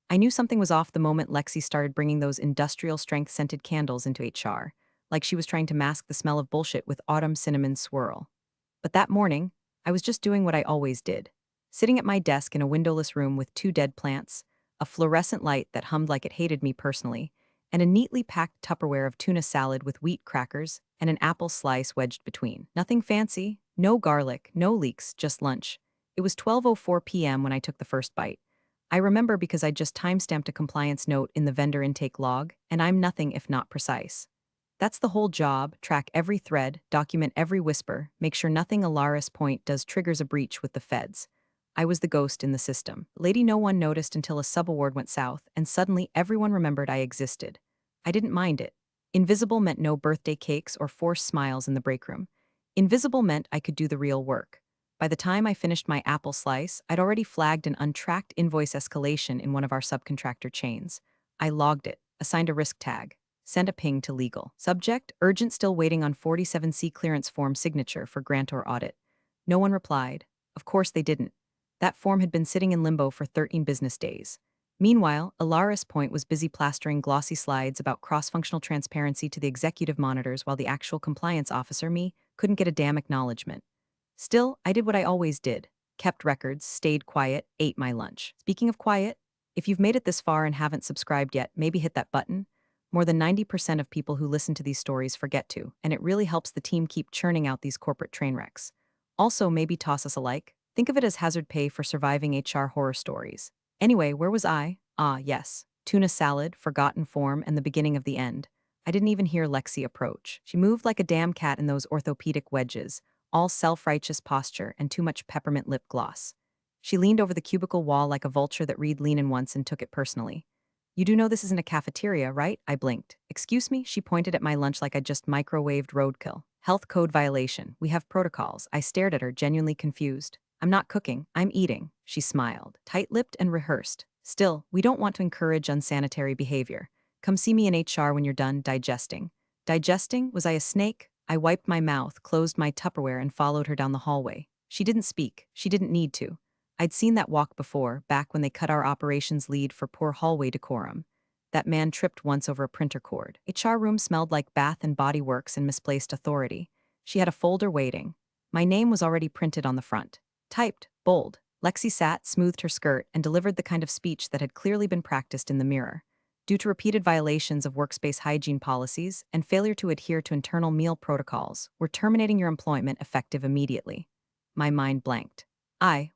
I knew something was off the moment Lexi started bringing those industrial strength scented candles into HR, like she was trying to mask the smell of bullshit with autumn cinnamon swirl. But that morning, I was just doing what I always did. Sitting at my desk in a windowless room with two dead plants, a fluorescent light that hummed like it hated me personally, and a neatly packed Tupperware of tuna salad with wheat crackers and an apple slice wedged between. Nothing fancy, no garlic, no leeks, just lunch. It was 12:04 p.m. when I took the first bite. I remember because I just timestamped a compliance note in the vendor intake log, and I'm nothing if not precise. That's the whole job: track every thread, document every whisper, make sure nothing Alaris Point does triggers a breach with the feds. I was the ghost in the system. Lady no one noticed until a subaward went south, and suddenly everyone remembered I existed. I didn't mind it. Invisible meant no birthday cakes or forced smiles in the break room. Invisible meant I could do the real work. By the time I finished my apple slice, I'd already flagged an untracked invoice escalation in one of our subcontractor chains. I logged it, assigned a risk tag, sent a ping to legal. Subject: urgent, still waiting on 47C clearance form signature for grantor audit. No one replied. Of course they didn't. That form had been sitting in limbo for 13 business days. Meanwhile, Alaris Point was busy plastering glossy slides about cross-functional transparency to the executive monitors while the actual compliance officer, me, couldn't get a damn acknowledgement. Still, I did what I always did. Kept records, stayed quiet, ate my lunch. Speaking of quiet, if you've made it this far and haven't subscribed yet, maybe hit that button. More than 90% of people who listen to these stories forget to, and it really helps the team keep churning out these corporate train wrecks. Also, maybe toss us a like. Think of it as hazard pay for surviving HR horror stories. Anyway, where was I? Ah, yes. Tuna salad, forgotten form, and the beginning of the end. I didn't even hear Lexi approach. She moved like a damn cat in those orthopedic wedges, all self-righteous posture and too much peppermint lip gloss. She leaned over the cubicle wall like a vulture that read lean in once and took it personally. You do know this isn't a cafeteria, right? I blinked. Excuse me? She pointed at my lunch like I'd just microwaved roadkill. Health code violation. We have protocols. I stared at her, genuinely confused. I'm not cooking. I'm eating. She smiled, tight-lipped and rehearsed. Still, we don't want to encourage unsanitary behavior. Come see me in HR when you're done digesting. Digesting? Was I a snake? I wiped my mouth, closed my Tupperware, and followed her down the hallway. She didn't speak. She didn't need to. I'd seen that walk before, back when they cut our operations lead for poor hallway decorum. That man tripped once over a printer cord. HR room smelled like Bath and Body Works and misplaced authority. She had a folder waiting. My name was already printed on the front. Typed, bold. Lexi sat, smoothed her skirt, and delivered the kind of speech that had clearly been practiced in the mirror. Due to repeated violations of workspace hygiene policies and failure to adhere to internal meal protocols, we're terminating your employment effective immediately. My mind blanked.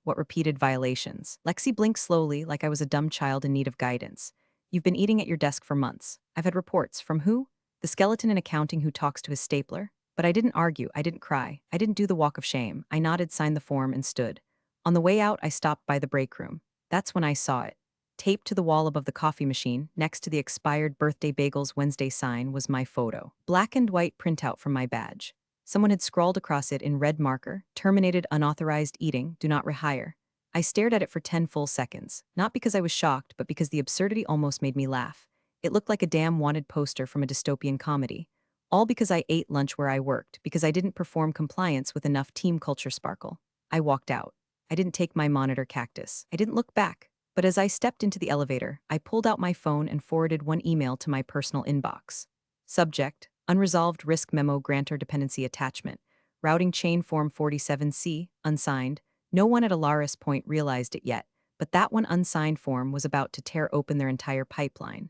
What repeated violations? Lexi blinked slowly, like I was a dumb child in need of guidance. You've been eating at your desk for months. I've had reports. From who? The skeleton in accounting who talks to his stapler? But I didn't argue. I didn't cry. I didn't do the walk of shame. I nodded, signed the form, and stood. On the way out, I stopped by the break room. That's when I saw it. Taped to the wall above the coffee machine, next to the expired birthday bagels Wednesday sign, was my photo. Black and white printout from my badge. Someone had scrawled across it in red marker: terminated unauthorized eating, do not rehire. I stared at it for 10 full seconds, not because I was shocked, but because the absurdity almost made me laugh. It looked like a damn wanted poster from a dystopian comedy. All because I ate lunch where I worked, because I didn't perform compliance with enough team culture sparkle. I walked out. I didn't take my monitor cactus. I didn't look back. But as I stepped into the elevator, I pulled out my phone and forwarded one email to my personal inbox. Subject: unresolved risk memo grantor dependency attachment. Routing chain form 47C, unsigned. No one at Alaris Point realized it yet, but that one unsigned form was about to tear open their entire pipeline.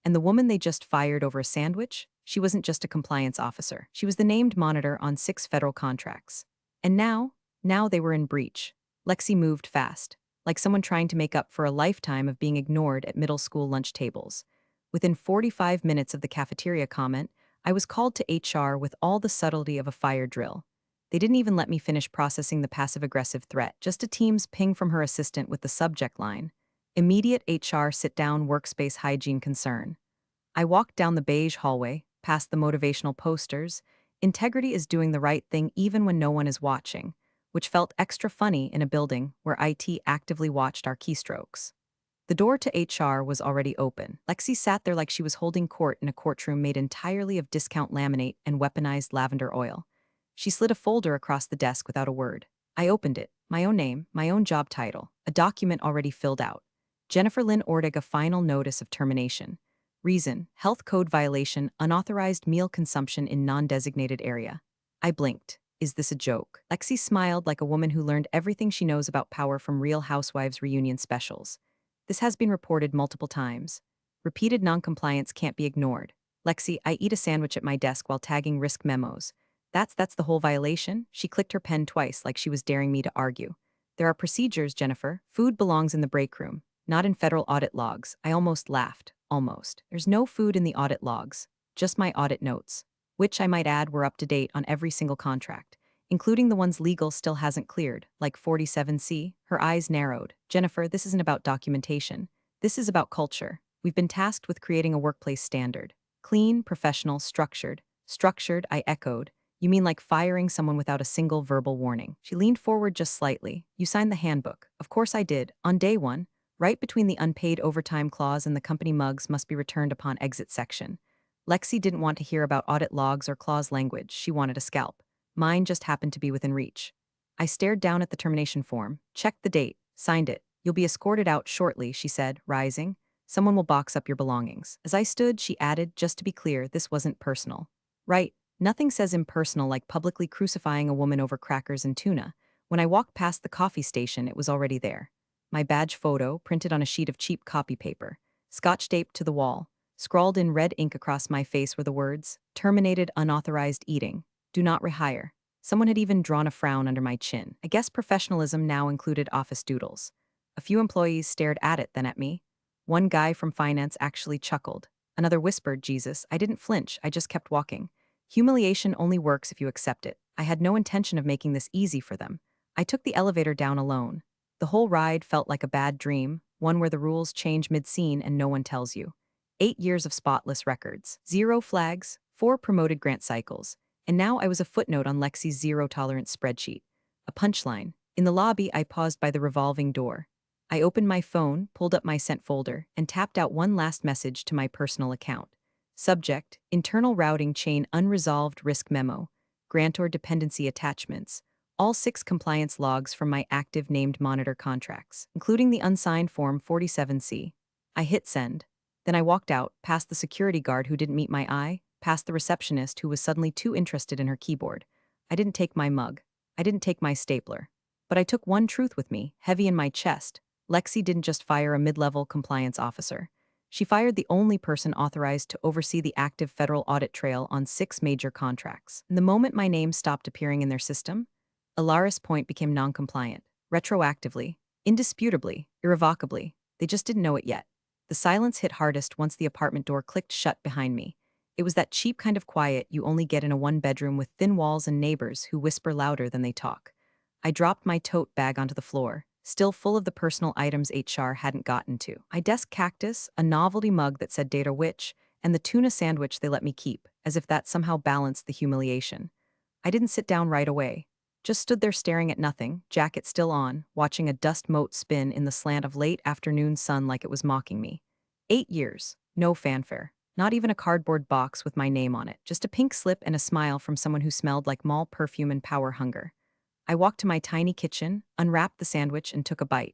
And the woman they just fired over a sandwich? She wasn't just a compliance officer. She was the named monitor on 6 federal contracts. And now they were in breach. Lexi moved fast, like someone trying to make up for a lifetime of being ignored at middle school lunch tables. Within 45 minutes of the cafeteria comment, I was called to HR with all the subtlety of a fire drill. They didn't even let me finish processing the passive-aggressive threat, just a Teams ping from her assistant with the subject line: immediate HR sit-down workspace hygiene concern. I walked down the beige hallway, past the motivational posters. Integrity is doing the right thing even when no one is watching, which felt extra funny in a building where IT actively watched our keystrokes. The door to HR was already open. Lexi sat there like she was holding court in a courtroom made entirely of discount laminate and weaponized lavender oil. She slid a folder across the desk without a word. I opened it. My own name, my own job title, a document already filled out. Jennifer Lynn Ortig a final notice of termination. Reason, health code violation, unauthorized meal consumption in non-designated area. I blinked. Is this a joke? Lexi smiled like a woman who learned everything she knows about power from Real Housewives reunion specials. This has been reported multiple times. Repeated noncompliance can't be ignored. Lexi, I eat a sandwich at my desk while tagging risk memos. That's the whole violation? She clicked her pen twice like she was daring me to argue. There are procedures, Jennifer. Food belongs in the break room, not in federal audit logs. I almost laughed. Almost. There's no food in the audit logs, just my audit notes, which I might add were up to date on every single contract, including the ones legal still hasn't cleared, like 47C. Her eyes narrowed. Jennifer, this isn't about documentation. This is about culture. We've been tasked with creating a workplace standard. Clean, professional, structured. Structured, I echoed. You mean like firing someone without a single verbal warning? She leaned forward just slightly. You signed the handbook. Of course I did. On day one, right between the unpaid overtime clause and the company mugs must be returned upon exit section. Lexi didn't want to hear about audit logs or clause language. She wanted a scalp. Mine just happened to be within reach. I stared down at the termination form, checked the date, signed it. You'll be escorted out shortly, she said, rising. Someone will box up your belongings. As I stood, she added, just to be clear, this wasn't personal. Right. Nothing says impersonal like publicly crucifying a woman over crackers and tuna. When I walked past the coffee station, it was already there. My badge photo, printed on a sheet of cheap copy paper, scotch-taped to the wall. Scrawled in red ink across my face were the words, terminated unauthorized eating. Do not rehire. Someone had even drawn a frown under my chin. I guess professionalism now included office doodles. A few employees stared at it, then at me. One guy from finance actually chuckled. Another whispered, Jesus, I didn't flinch, I just kept walking. Humiliation only works if you accept it. I had no intention of making this easy for them. I took the elevator down alone. The whole ride felt like a bad dream, one where the rules change mid-scene and no one tells you. 8 years of spotless records, 0 flags, 4 promoted grant cycles, and now I was a footnote on Lexi's zero-tolerance spreadsheet. A punchline. In the lobby, I paused by the revolving door. I opened my phone, pulled up my sent folder, and tapped out one last message to my personal account. Subject, internal routing chain unresolved risk memo, grantor dependency attachments, all 6 compliance logs from my active named monitor contracts, including the unsigned Form 47C. I hit send. Then I walked out, past the security guard who didn't meet my eye, past the receptionist who was suddenly too interested in her keyboard. I didn't take my mug. I didn't take my stapler. But I took one truth with me, heavy in my chest. Lexi didn't just fire a mid-level compliance officer. She fired the only person authorized to oversee the active federal audit trail on 6 major contracts. And the moment my name stopped appearing in their system, Alaris Point became non-compliant, retroactively, indisputably, irrevocably. They just didn't know it yet. The silence hit hardest once the apartment door clicked shut behind me. It was that cheap kind of quiet you only get in a one-bedroom with thin walls and neighbors who whisper louder than they talk. I dropped my tote bag onto the floor, still full of the personal items HR hadn't gotten to. My desk cactus, a novelty mug that said Data Witch, and the tuna sandwich they let me keep, as if that somehow balanced the humiliation. I didn't sit down right away. Just stood there staring at nothing, jacket still on, watching a dust mote spin in the slant of late afternoon sun like it was mocking me. 8 years, no fanfare, not even a cardboard box with my name on it, just a pink slip and a smile from someone who smelled like mall perfume and power hunger. I walked to my tiny kitchen, unwrapped the sandwich, and took a bite.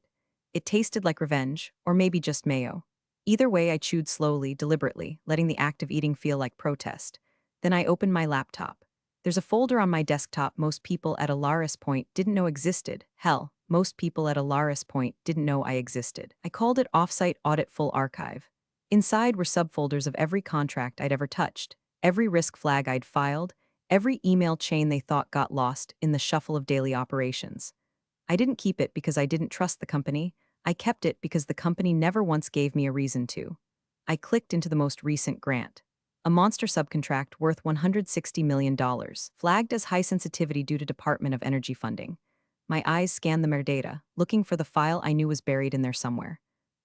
It tasted like revenge, or maybe just mayo. Either way, I chewed slowly, deliberately, letting the act of eating feel like protest. Then I opened my laptop. There's a folder on my desktop most people at Alaris Point didn't know existed. Hell, most people at Alaris Point didn't know I existed. I called it Offsite Audit Full Archive. Inside were subfolders of every contract I'd ever touched, every risk flag I'd filed, every email chain they thought got lost in the shuffle of daily operations. I didn't keep it because I didn't trust the company. I kept it because the company never once gave me a reason to. I clicked into the most recent grant. A monster subcontract worth $160 million, flagged as high sensitivity due to Department of Energy funding. My eyes scanned the metadata, looking for the file I knew was buried in there somewhere.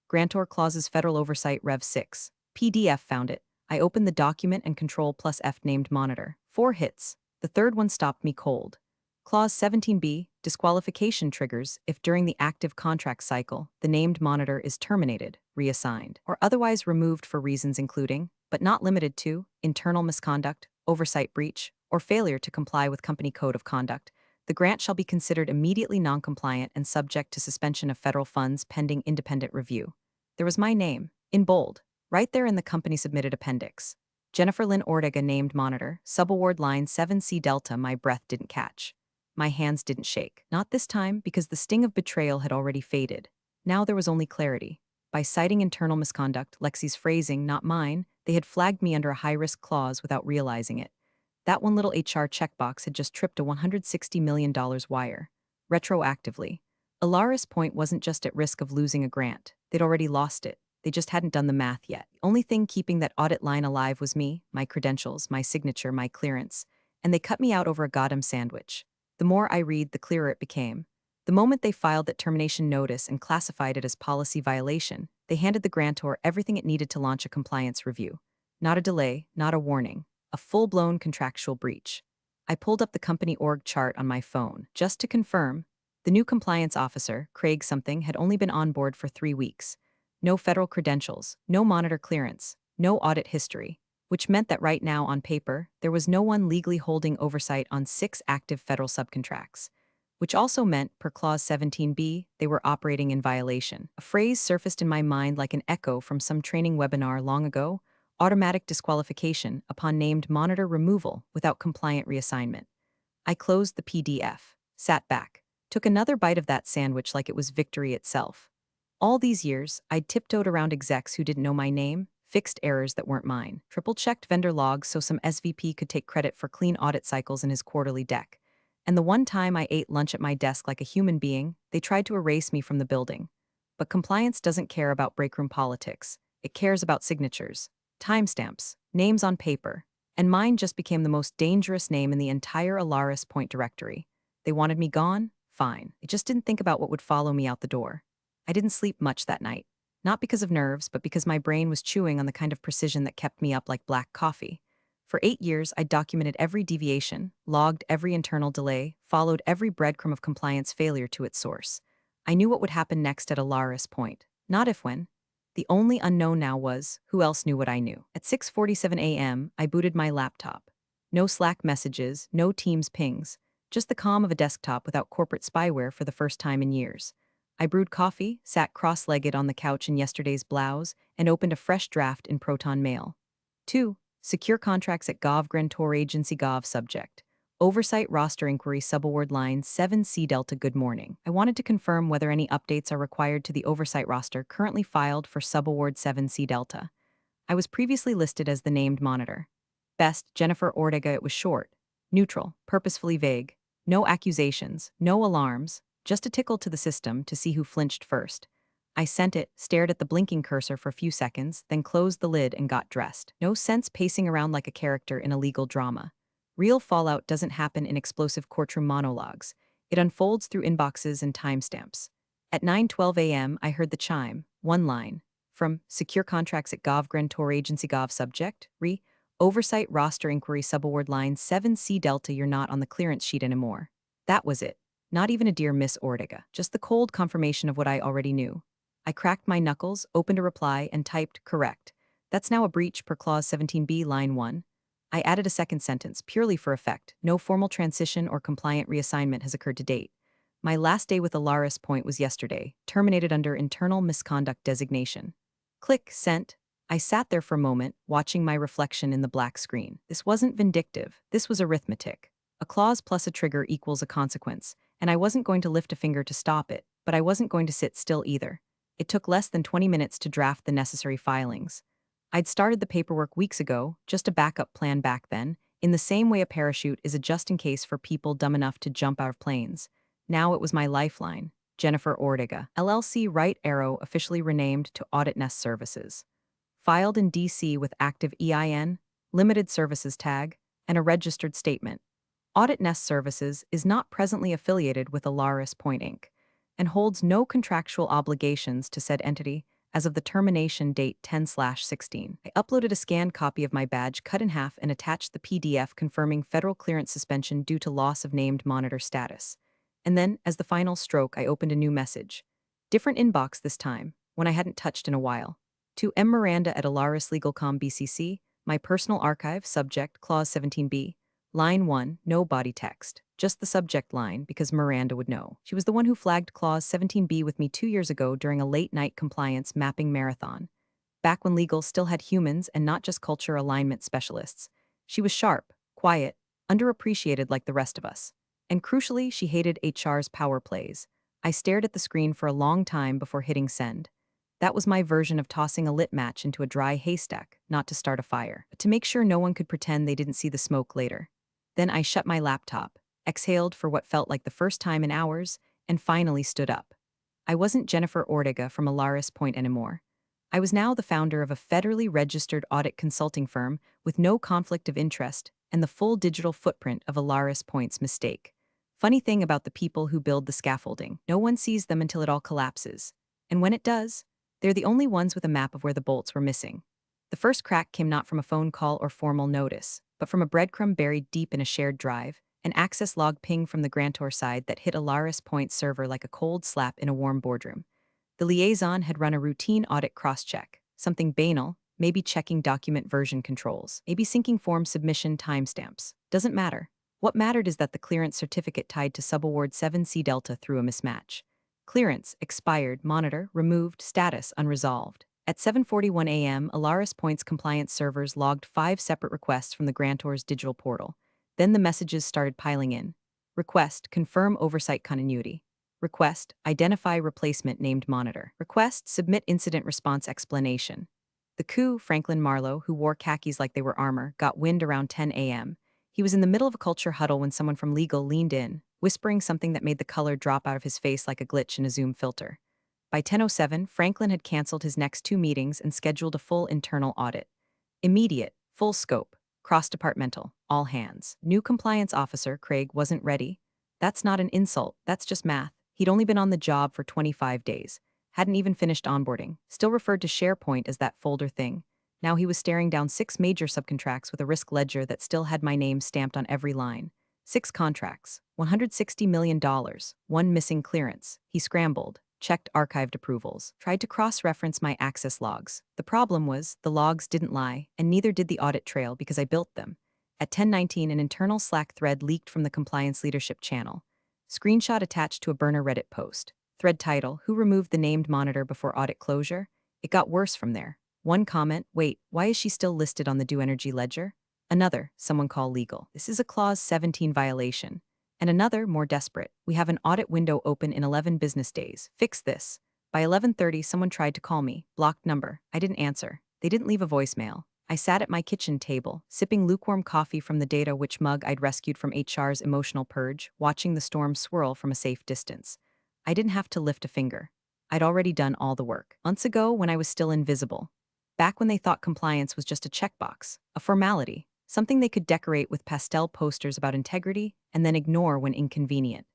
Grantor Clauses Federal Oversight Rev 6. PDF found it. I opened the document and Control+F named monitor. 4 hits. The third one stopped me cold. Clause 17B, disqualification triggers if during the active contract cycle, the named monitor is terminated, reassigned, or otherwise removed for reasons including, but not limited to, internal misconduct, oversight breach, or failure to comply with company code of conduct. The grant shall be considered immediately non-compliant and subject to suspension of federal funds pending independent review. There was my name, in bold, right there in the company-submitted appendix. Jennifer Lynn Ortega named monitor, subaward line 7C Delta. My breath didn't catch. My hands didn't shake. Not this time, because the sting of betrayal had already faded. Now there was only clarity. By citing internal misconduct, Lexi's phrasing, not mine, they had flagged me under a high-risk clause without realizing it. That one little HR checkbox had just tripped a $160 million wire. Retroactively. Alaris Point wasn't just at risk of losing a grant. They'd already lost it. They just hadn't done the math yet. The only thing keeping that audit line alive was me, my credentials, my signature, my clearance. And they cut me out over a goddamn sandwich. The more I read, the clearer it became. The moment they filed that termination notice and classified it as policy violation, they handed the grantor everything it needed to launch a compliance review. Not a delay, not a warning. A full-blown contractual breach. I pulled up the company org chart on my phone, just to confirm. The new compliance officer, Craig something, had only been on board for 3 weeks. No federal credentials, no monitor clearance, no audit history, which meant that right now, on paper, there was no one legally holding oversight on 6 active federal subcontracts. Which also meant, per Clause 17b, they were operating in violation. A phrase surfaced in my mind like an echo from some training webinar long ago: automatic disqualification upon named monitor removal without compliant reassignment. I closed the PDF, sat back, took another bite of that sandwich like it was victory itself. All these years, I'd tiptoed around execs who didn't know my name, fixed errors that weren't mine, triple-checked vendor logs so some SVP could take credit for clean audit cycles in his quarterly deck. And the one time I ate lunch at my desk like a human being, they tried to erase me from the building. But compliance doesn't care about breakroom politics. It cares about signatures, timestamps, names on paper, and mine just became the most dangerous name in the entire Alaris Point directory. They wanted me gone? Fine. They just didn't think about what would follow me out the door. I didn't sleep much that night. Not because of nerves, but because my brain was chewing on the kind of precision that kept me up like black coffee. For 8 years, I documented every deviation, logged every internal delay, followed every breadcrumb of compliance failure to its source. I knew what would happen next at Alaris Point. Not if when. The only unknown now was, who else knew what I knew? At 6:47 a.m., I booted my laptop. No Slack messages, no Teams pings, just the calm of a desktop without corporate spyware for the first time in years. I brewed coffee, sat cross-legged on the couch in yesterday's blouse, and opened a fresh draft in Proton Mail. 2. Secure contracts at Gov Grantor Agency Gov subject. Oversight roster inquiry subaward line 7C Delta. Good morning. I wanted to confirm whether any updates are required to the oversight roster currently filed for subaward 7C Delta. I was previously listed as the named monitor. Best, Jennifer Ortega. It was short, neutral, purposefully vague. No accusations, no alarms, just a tickle to the system to see who flinched first. I sent it, stared at the blinking cursor for a few seconds, then closed the lid and got dressed. No sense pacing around like a character in a legal drama. Real fallout doesn't happen in explosive courtroom monologues. It unfolds through inboxes and timestamps. At 9:12 a.m., I heard the chime, one line, from Secure Contracts at Gov Grantor Agency Gov subject, Oversight Roster Inquiry Subaward Line 7C Delta. You're not on the clearance sheet anymore. That was it. Not even a dear Miss Ortega, just the cold confirmation of what I already knew. I cracked my knuckles, opened a reply, and typed, correct. That's now a breach per Clause 17b, line 1. I added a second sentence, purely for effect. No formal transition or compliant reassignment has occurred to date. My last day with Alaris Point was yesterday, terminated under internal misconduct designation. Click, sent. I sat there for a moment, watching my reflection in the black screen. This wasn't vindictive. This was arithmetic. A clause plus a trigger equals a consequence, and I wasn't going to lift a finger to stop it, but I wasn't going to sit still either. It took less than 20 minutes to draft the necessary filings. I'd started the paperwork weeks ago, just a backup plan back then, in the same way a parachute is a just-in-case for people dumb enough to jump out of planes. Now it was my lifeline. Jennifer Ortega, LLC Right Arrow, officially renamed to Audit Nest Services. Filed in D.C. with active EIN, limited services tag, and a registered statement. Audit Nest Services is not presently affiliated with Alaris Point Inc. and holds no contractual obligations to said entity as of the termination date 10/16. I uploaded a scanned copy of my badge cut in half and attached the PDF confirming federal clearance suspension due to loss of named monitor status. And then, as the final stroke, I opened a new message. Different inbox this time, one I hadn't touched in a while. To M. Miranda at Alaris Legalcom BCC, my personal archive, subject, Clause 17b, line 1, no body text. Just the subject line, because Miranda would know. She was the one who flagged Clause 17B with me 2 years ago during a late-night compliance mapping marathon. Back when legal still had humans and not just culture alignment specialists. She was sharp, quiet, underappreciated like the rest of us. And crucially, she hated HR's power plays. I stared at the screen for a long time before hitting send. That was my version of tossing a lit match into a dry haystack, not to start a fire, but to make sure no one could pretend they didn't see the smoke later. Then I shut my laptop, exhaled for what felt like the first time in hours, and finally stood up. I wasn't Jennifer Ortega from Alaris Point anymore. I was now the founder of a federally registered audit consulting firm with no conflict of interest and the full digital footprint of Alaris Point's mistake. Funny thing about the people who build the scaffolding, no one sees them until it all collapses. And when it does, they're the only ones with a map of where the bolts were missing. The first crack came not from a phone call or formal notice, but from a breadcrumb buried deep in a shared drive, an access log ping from the grantor side that hit Alaris Point server like a cold slap in a warm boardroom. The liaison had run a routine audit cross-check, something banal, maybe checking document version controls, maybe syncing form submission timestamps. Doesn't matter. What mattered is that the clearance certificate tied to subaward 7C Delta threw a mismatch. Clearance, expired, monitor, removed, status, unresolved. At 7:41 a.m., Alaris Point's compliance servers logged 5 separate requests from the grantor's digital portal. Then the messages started piling in. Request, confirm oversight continuity. Request, identify replacement named monitor. Request, submit incident response explanation. The coup, Franklin Marlowe, who wore khakis like they were armor, got wind around 10 a.m. He was in the middle of a culture huddle when someone from legal leaned in, whispering something that made the color drop out of his face like a glitch in a Zoom filter. By 10:07, Franklin had canceled his next 2 meetings and scheduled a full internal audit. Immediate, full scope, cross-departmental, all hands. New compliance officer, Craig, wasn't ready. That's not an insult, that's just math. He'd only been on the job for 25 days, hadn't even finished onboarding, still referred to SharePoint as that folder thing. Now he was staring down 6 major subcontracts with a risk ledger that still had my name stamped on every line. 6 contracts, $160 million, 1 missing clearance. He scrambled, checked archived approvals, tried to cross-reference my access logs. The problem was, the logs didn't lie, and neither did the audit trail because I built them. At 10:19, an internal Slack thread leaked from the compliance leadership channel. Screenshot attached to a burner Reddit post. Thread title, who removed the named monitor before audit closure? It got worse from there. One comment, wait, why is she still listed on the Do Energy ledger? Another, someone call legal. This is a Clause 17 violation. And another, more desperate, we have an audit window open in 11 business days. Fix this. By 11:30, someone tried to call me. Blocked number. I didn't answer. They didn't leave a voicemail. I sat at my kitchen table, sipping lukewarm coffee from the data witch mug I'd rescued from HR's emotional purge, watching the storm swirl from a safe distance. I didn't have to lift a finger. I'd already done all the work. Months ago, when I was still invisible. Back when they thought compliance was just a checkbox, a formality, something they could decorate with pastel posters about integrity and then ignore when inconvenient.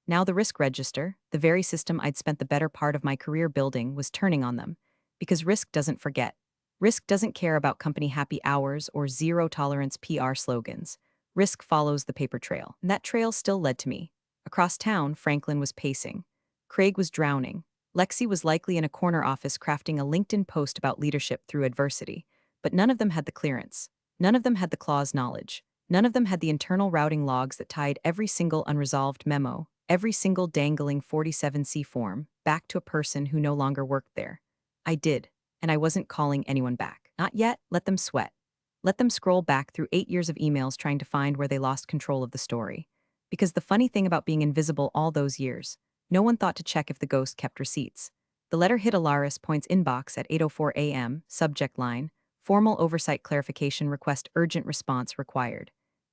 Now the risk register, the very system I'd spent the better part of my career building, was turning on them. Because risk doesn't forget. Risk doesn't care about company happy hours or zero-tolerance PR slogans. Risk follows the paper trail, and that trail still led to me. Across town, Franklin was pacing. Craig was drowning. Lexi was likely in a corner office crafting a LinkedIn post about leadership through adversity. But none of them had the clearance. None of them had the clause knowledge. None of them had the internal routing logs that tied every single unresolved memo, every single dangling 47C form, back to a person who no longer worked there. I did. And I wasn't calling anyone back. Not yet, let them sweat. Let them scroll back through 8 years of emails trying to find where they lost control of the story. Because the funny thing about being invisible all those years, no one thought to check if the ghost kept receipts. The letter hit Alaris Point's inbox at 8:04 a.m., subject line, formal oversight clarification request urgent response required.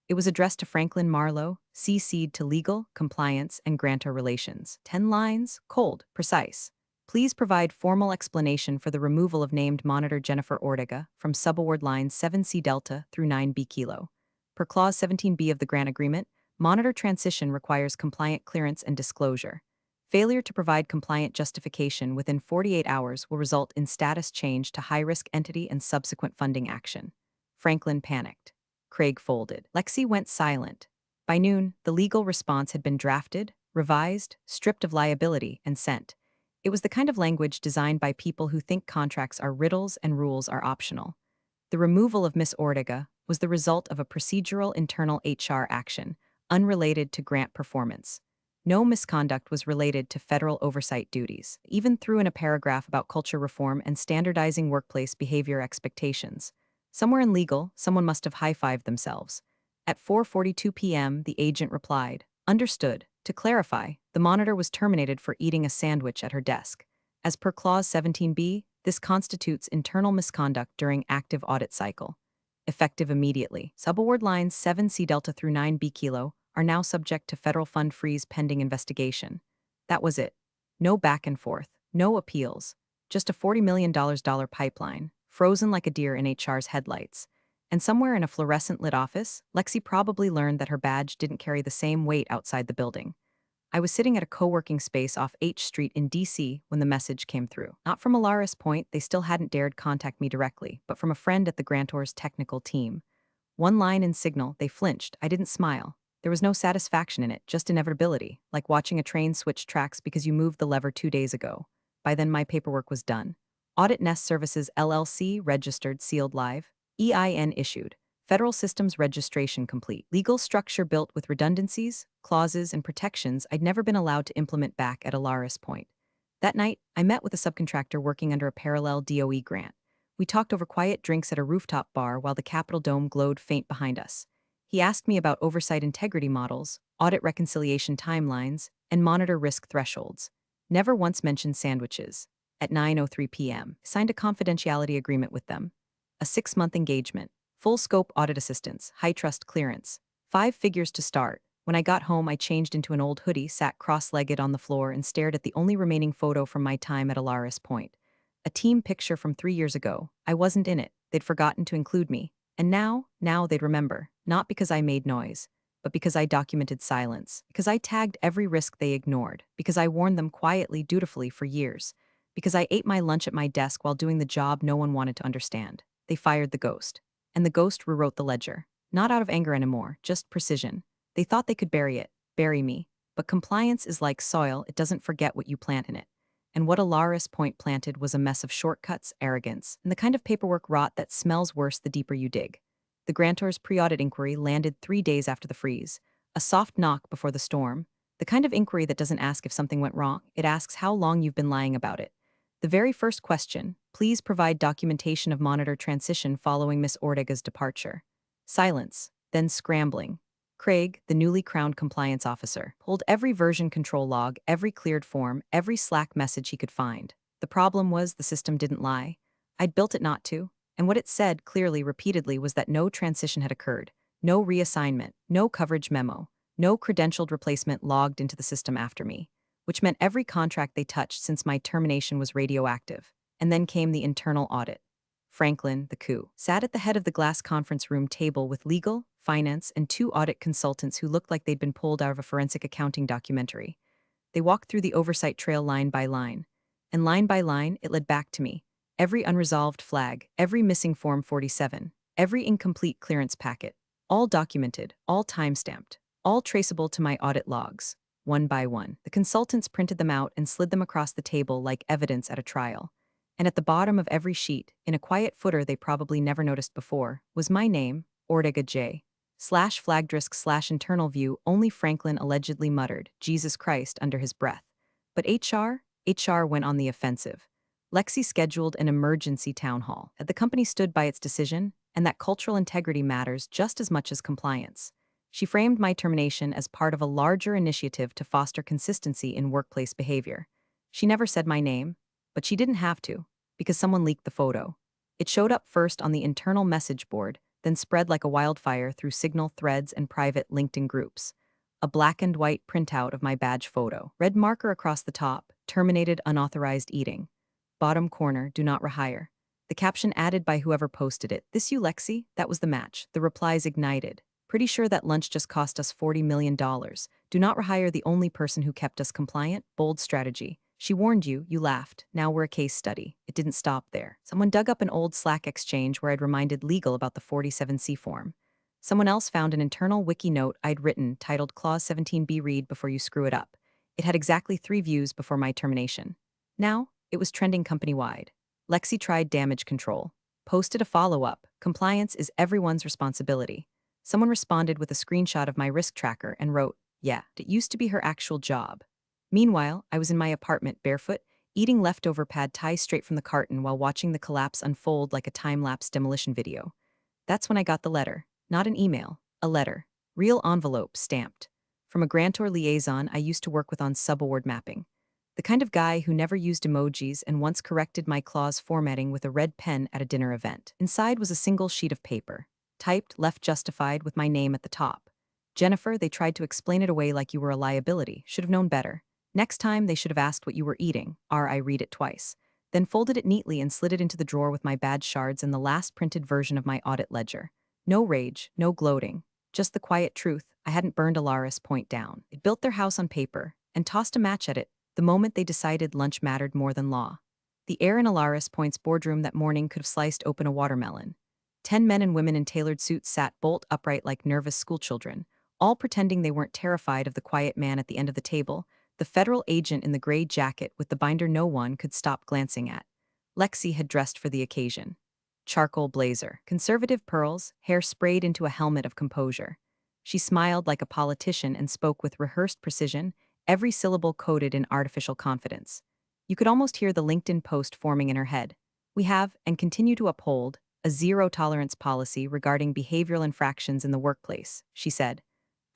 It was addressed to Franklin Marlowe, CC'd to legal, compliance, and grantor relations. 10 lines, cold, precise. Please provide formal explanation for the removal of named monitor Jennifer Ortega from subaward lines 7C Delta through 9B Kilo. Per Clause 17B of the grant agreement, monitor transition requires compliant clearance and disclosure. Failure to provide compliant justification within 48 hours will result in status change to high-risk entity and subsequent funding action. Franklin panicked. Craig folded. Lexi went silent. By noon, the legal response had been drafted, revised, stripped of liability, and sent. It was the kind of language designed by people who think contracts are riddles and rules are optional. The removal of Miss Ortega was the result of a procedural internal HR action, unrelated to grant performance. No misconduct was related to federal oversight duties, even threw in a paragraph about culture reform and standardizing workplace behavior expectations. Somewhere in legal, someone must have high-fived themselves. At 4:42 p.m., the agent replied, "Understood. To clarify, the monitor was terminated for eating a sandwich at her desk. As per Clause 17b, this constitutes internal misconduct during active audit cycle. Effective immediately. Subaward lines 7C Delta through 9B Kilo are now subject to federal fund freeze pending investigation." That was it. No back and forth, no appeals, just a $40 million pipeline, frozen like a deer in HR's headlights. And somewhere in a fluorescent-lit office, Lexi probably learned that her badge didn't carry the same weight outside the building. I was sitting at a co-working space off H Street in DC when the message came through. Not from Alaris Point, they still hadn't dared contact me directly, but from a friend at the grantor's technical team. One line in Signal, they flinched. I didn't smile. There was no satisfaction in it, just inevitability, like watching a train switch tracks because you moved the lever 2 days ago. By then my paperwork was done. Audit Nest Services LLC registered, sealed live. EIN issued. Federal systems registration complete. Legal structure built with redundancies, clauses, and protections I'd never been allowed to implement back at Alaris Point. That night, I met with a subcontractor working under a parallel DOE grant. We talked over quiet drinks at a rooftop bar while the Capitol Dome glowed faint behind us. He asked me about oversight integrity models, audit reconciliation timelines, and monitor risk thresholds. Never once mentioned sandwiches. At 9:03 p.m., signed a confidentiality agreement with them. A 6-month engagement. Full scope audit assistance, high trust clearance. 5 figures to start. When I got home, I changed into an old hoodie, sat cross-legged on the floor, and stared at the only remaining photo from my time at Alaris Point. A team picture from 3 years ago. I wasn't in it. They'd forgotten to include me. And now they'd remember. Not because I made noise, but because I documented silence. Because I tagged every risk they ignored. Because I warned them quietly, dutifully for years. Because I ate my lunch at my desk while doing the job no one wanted to understand. They fired the ghost. And the ghost rewrote the ledger. Not out of anger anymore, just precision. They thought they could bury me. But compliance is like soil, it doesn't forget what you plant in it. And what Alaris Point planted was a mess of shortcuts, arrogance, and the kind of paperwork rot that smells worse the deeper you dig. The grantor's pre-audit inquiry landed 3 days after the freeze. A soft knock before the storm. The kind of inquiry that doesn't ask if something went wrong, it asks how long you've been lying about it. The very first question, please provide documentation of monitor transition following Miss Ortega's departure. Silence, then scrambling. Craig, the newly crowned compliance officer, pulled every version control log, every cleared form, every Slack message he could find. The problem was the system didn't lie. I'd built it not to, and what it said clearly, repeatedly, was that no transition had occurred, no reassignment, no coverage memo, no credentialed replacement logged into the system after me, which meant every contract they touched since my termination was radioactive. And then came the internal audit. Franklin, the coup, sat at the head of the glass conference room table with legal, finance, and 2 audit consultants who looked like they'd been pulled out of a forensic accounting documentary. They walked through the oversight trail line by line. And line by line, it led back to me. Every unresolved flag, every missing Form 47, every incomplete clearance packet, all documented, all time-stamped, all traceable to my audit logs. One by one, the consultants printed them out and slid them across the table like evidence at a trial. And at the bottom of every sheet, in a quiet footer they probably never noticed before, was my name, Ortega J. /flagdrisk/internal view. Only Franklin allegedly muttered, "Jesus Christ," under his breath. But HR went on the offensive. Lexi scheduled an emergency town hall. The company stood by its decision, and that cultural integrity matters just as much as compliance. She framed my termination as part of a larger initiative to foster consistency in workplace behavior. She never said my name, but she didn't have to, because someone leaked the photo. It showed up first on the internal message board, then spread like a wildfire through Signal threads and private LinkedIn groups. A black and white printout of my badge photo. Red marker across the top, terminated unauthorized eating. Bottom corner, do not rehire. The caption added by whoever posted it. This you, Lexi? That was the match. The replies ignited. Pretty sure that lunch just cost us $40 million. Do not rehire the only person who kept us compliant. Bold strategy. She warned you, you laughed. Now we're a case study. It didn't stop there. Someone dug up an old Slack exchange where I'd reminded legal about the 47C form. Someone else found an internal wiki note I'd written titled Clause 17b, read before you screw it up. It had exactly 3 views before my termination. Now, it was trending company-wide. Lexi tried damage control. Posted a follow-up. Compliance is everyone's responsibility. Someone responded with a screenshot of my risk tracker and wrote, "Yeah, it used to be her actual job." Meanwhile, I was in my apartment barefoot, eating leftover pad thai straight from the carton while watching the collapse unfold like a time-lapse demolition video. That's when I got the letter. Not an email, a letter. Real envelope, stamped. From a grantor liaison I used to work with on subaward mapping. The kind of guy who never used emojis and once corrected my clause formatting with a red pen at a dinner event. Inside was a single sheet of paper, typed, left justified, with my name at the top. "Jennifer, they tried to explain it away like you were a liability. Should have known better. Next time, they should have asked what you were eating." I read it twice. Then folded it neatly and slid it into the drawer with my badge shards and the last printed version of my audit ledger. No rage, no gloating. Just the quiet truth. I hadn't burned Alaris Point down. It built their house on paper and tossed a match at it the moment they decided lunch mattered more than law. The air in Alaris Point's boardroom that morning could have sliced open a watermelon. 10 men and women in tailored suits sat bolt upright like nervous schoolchildren, all pretending they weren't terrified of the quiet man at the end of the table, the federal agent in the gray jacket with the binder no one could stop glancing at. Lexi had dressed for the occasion. Charcoal blazer, conservative pearls, hair sprayed into a helmet of composure. She smiled like a politician and spoke with rehearsed precision, every syllable coded in artificial confidence. You could almost hear the LinkedIn post forming in her head. "We have, and continue to uphold, a zero-tolerance policy regarding behavioral infractions in the workplace," she said.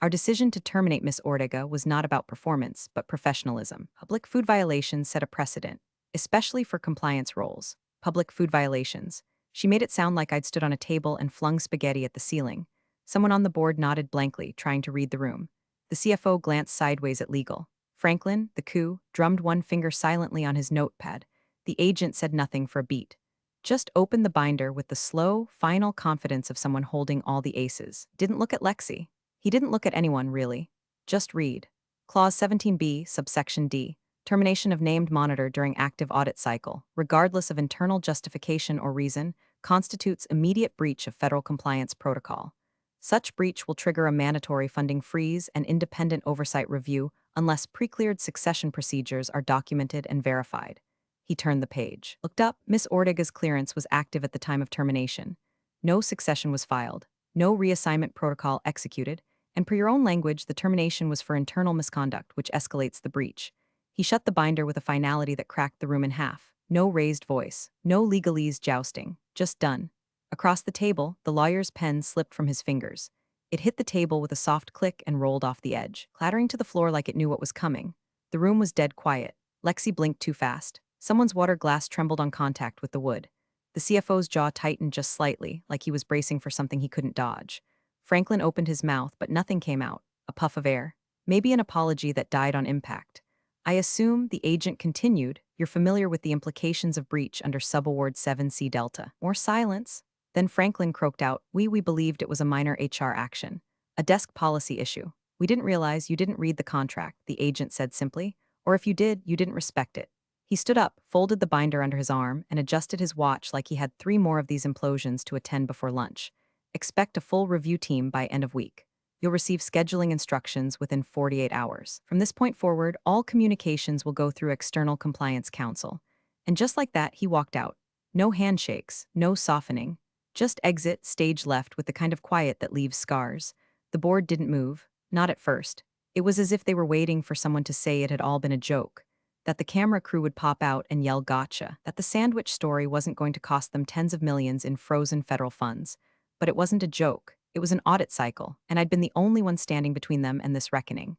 "Our decision to terminate Miss Ortega was not about performance, but professionalism. Public food violations set a precedent, especially for compliance roles. Public food violations." She made it sound like I'd stood on a table and flung spaghetti at the ceiling. Someone on the board nodded blankly, trying to read the room. The CFO glanced sideways at legal. Franklin, the coup, drummed one finger silently on his notepad. The agent said nothing for a beat. Just opened the binder with the slow, final confidence of someone holding all the aces. Didn't look at Lexi. He didn't look at anyone, really. Just read. Clause 17B, subsection D. Termination of named monitor during active audit cycle, regardless of internal justification or reason, constitutes immediate breach of federal compliance protocol. Such breach will trigger a mandatory funding freeze and independent oversight review unless pre-cleared succession procedures are documented and verified. He turned the page. Looked up. Miss Ortega's clearance was active at the time of termination. No succession was filed. No reassignment protocol executed. And per your own language, the termination was for internal misconduct, which escalates the breach. He shut the binder with a finality that cracked the room in half. No raised voice. No legalese jousting. Just done. Across the table, the lawyer's pen slipped from his fingers. It hit the table with a soft click and rolled off the edge, clattering to the floor like it knew what was coming. The room was dead quiet. Lexi blinked too fast. Someone's water glass trembled on contact with the wood. The CFO's jaw tightened just slightly, like he was bracing for something he couldn't dodge. Franklin opened his mouth, but nothing came out. A puff of air. Maybe an apology that died on impact. "I assume," the agent continued, "you're familiar with the implications of breach under Subaward 7C Delta." More silence. Then Franklin croaked out, We believed it was a minor HR action. A desk policy issue. We didn't realize you didn't read the contract," the agent said simply. "Or if you did, you didn't respect it." He stood up, folded the binder under his arm, and adjusted his watch like he had 3 more of these implosions to attend before lunch. "Expect a full review team by end of week. You'll receive scheduling instructions within 48 hours. From this point forward, all communications will go through external compliance counsel." And just like that, he walked out. No handshakes, no softening. Just exit, stage left, with the kind of quiet that leaves scars. The board didn't move. Not at first. It was as if they were waiting for someone to say it had all been a joke. That the camera crew would pop out and yell gotcha. That the sandwich story wasn't going to cost them tens of millions in frozen federal funds. But it wasn't a joke. It was an audit cycle, and I'd been the only one standing between them and this reckoning.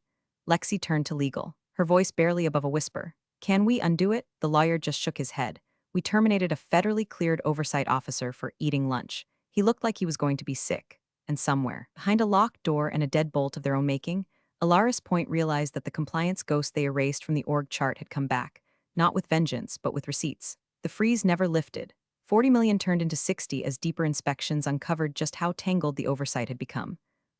Lexi turned to legal, her voice barely above a whisper. "Can we undo it?" The lawyer just shook his head. "We terminated a federally cleared oversight officer for eating lunch. He looked like he was going to be sick." And somewhere, behind a locked door and a deadbolt of their own making, Alaris Point realized that the compliance ghost they erased from the org chart had come back, not with vengeance, but with receipts. The freeze never lifted. 40 million turned into 60 as deeper inspections uncovered just how tangled the oversight had become.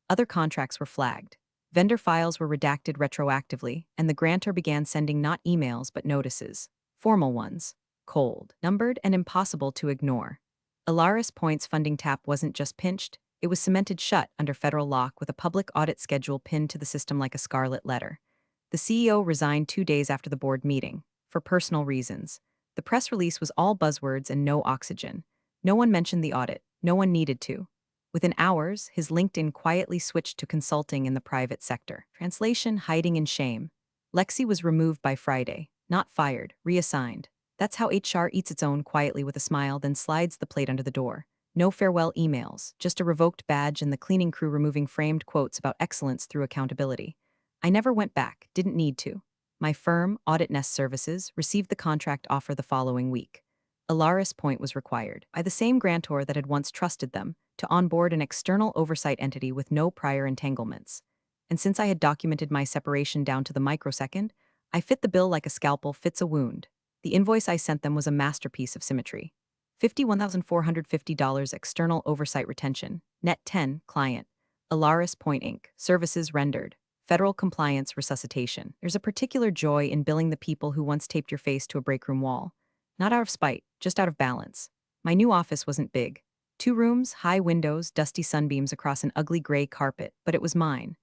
Other contracts were flagged. Vendor files were redacted retroactively, and the grantor began sending not emails but notices. Formal ones. Cold, numbered, and impossible to ignore. Alaris Point's funding tap wasn't just pinched, it was cemented shut under federal lock with a public audit schedule pinned to the system like a scarlet letter. The CEO resigned 2 days after the board meeting, for personal reasons. The press release was all buzzwords and no oxygen. No one mentioned the audit. No one needed to. Within hours, his LinkedIn quietly switched to consulting in the private sector. Translation hiding in shame. Lexi was removed by Friday, not fired, reassigned. That's how HR eats its own quietly with a smile, then slides the plate under the door. No farewell emails, just a revoked badge and the cleaning crew removing framed quotes about excellence through accountability. I never went back, didn't need to. My firm, Audit Nest Services, received the contract offer the following week. Alaris Point was required, by the same grantor that had once trusted them, to onboard an external oversight entity with no prior entanglements. And since I had documented my separation down to the microsecond, I fit the bill like a scalpel fits a wound. The invoice I sent them was a masterpiece of symmetry. $51,450 external oversight retention, net 10, client. Alaris Point Inc., services rendered. Federal compliance resuscitation. There's a particular joy in billing the people who once taped your face to a breakroom wall. Not out of spite, just out of balance. My new office wasn't big. 2 rooms, high windows, dusty sunbeams across an ugly gray carpet, but it was mine.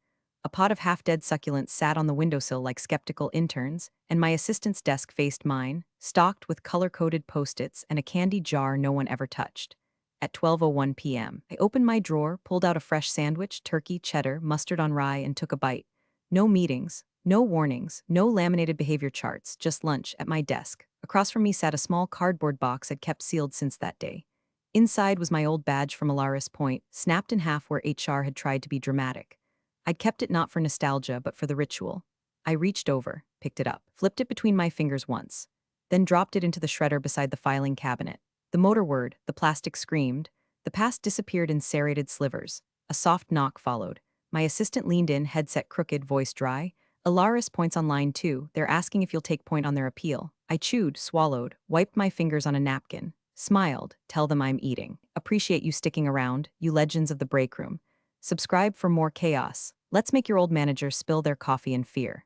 A pot of half-dead succulents sat on the windowsill like skeptical interns, and my assistant's desk faced mine, stocked with color-coded post-its and a candy jar no one ever touched. At 12:01 p.m., I opened my drawer, pulled out a fresh sandwich, turkey, cheddar, mustard on rye, and took a bite. No meetings, no warnings, no laminated behavior charts, just lunch at my desk. Across from me sat a small cardboard box I'd kept sealed since that day. Inside was my old badge from Alaris Point, snapped in half where HR had tried to be dramatic. I'd kept it not for nostalgia, but for the ritual. I reached over, picked it up, flipped it between my fingers once, then dropped it into the shredder beside the filing cabinet. The motor whirred, the plastic screamed, the past disappeared in serrated slivers. A soft knock followed. My assistant leaned in, headset crooked, voice dry. Alaris Point's on line 2. They're asking if you'll take point on their appeal. I chewed, swallowed, wiped my fingers on a napkin, smiled, tell them I'm eating. Appreciate you sticking around, you legends of the break room. Subscribe for more chaos. Let's make your old manager spill their coffee in fear.